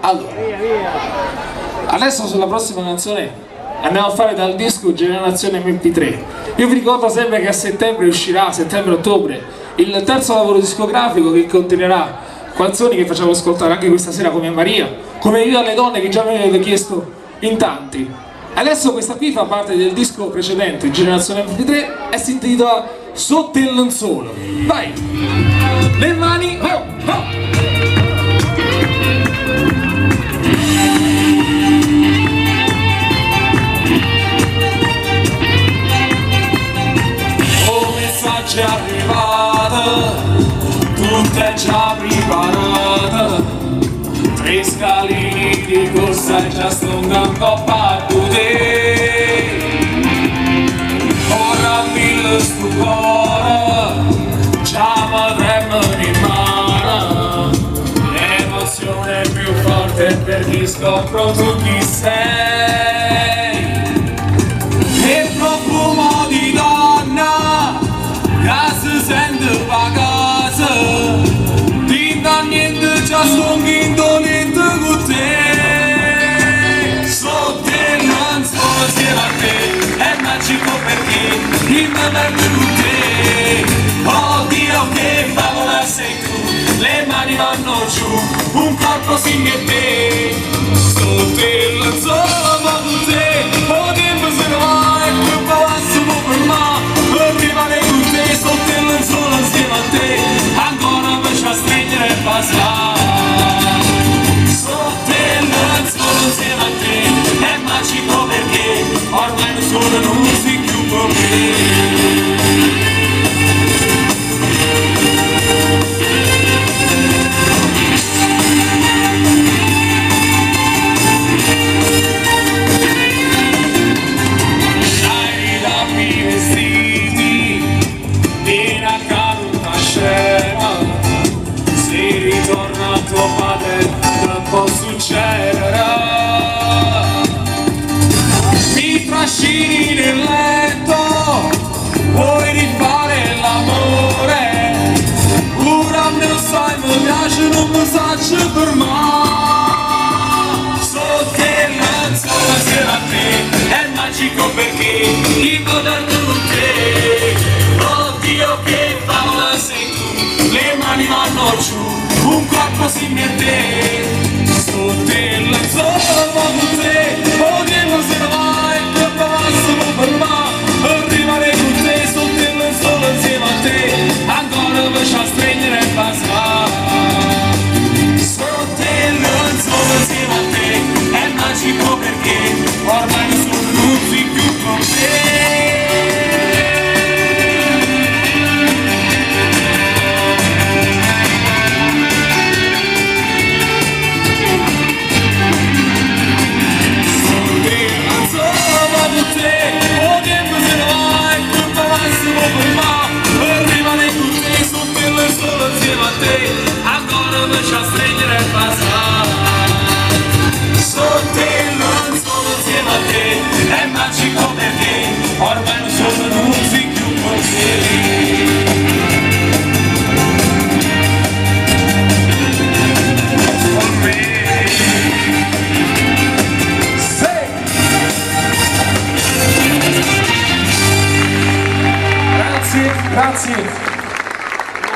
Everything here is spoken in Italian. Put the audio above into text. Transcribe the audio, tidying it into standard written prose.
Allora, adesso sulla prossima canzone andiamo a fare dal disco Generazione MP3. Io vi ricordo sempre che a settembre uscirà, settembre-ottobre, il terzo lavoro discografico che contenerà canzoni che facciamo ascoltare anche questa sera, come Maria, come Viva le donne, che già mi avete chiesto in tanti. Adesso questa qui fa parte del disco precedente, Generazione MP3, e si intitola Sotto il lenzuolo. Vai! Le mani... Oh, oh. È arrivata, tutto è già preparato, 3 scalini di corsa e già sto andando a battute. Ora mille stupore, già mi tremano in mano, l'emozione più forte per chi scopro tu chi sei. E profumo di donna che si sente a casa, ti dà niente, già sto indolente con te. Sotto il lenzuolo insieme a te, è magico perché il mio verde con te. Oddio che favola sei tu, le mani vanno giù, un corpo simile a te. Sotto il lenzuolo va con te, o tempo se ne va e poi passiamo per me. Rimane con te, sotto il lenzuolo insieme a te, ancora invece a stringere e passare. Sotto il lenzuolo insieme a te, è magico perché ormai nessuno non si più con me. Mi trascini nel letto, vuoi rifare l'amore, ora me lo sai, mi piace, non mi saccio per me. Sotto il lenzuolo insieme a te, è magico perché il governo con te. Oddio che favola sei tu, le mani vanno giù, un corpo simile a te. Sotto il lenzuolo va con te, oddio se ne va e poi passiamo per me. Rimane con te, sotto il lenzuolo insieme a te, ancora invece a stringere e passare. Sotto il lenzuolo insieme a te, è magico perché ormai nessuno non si più con te. Rimane con te, sotto il lenzuolo insieme a te, ancora invece a stringere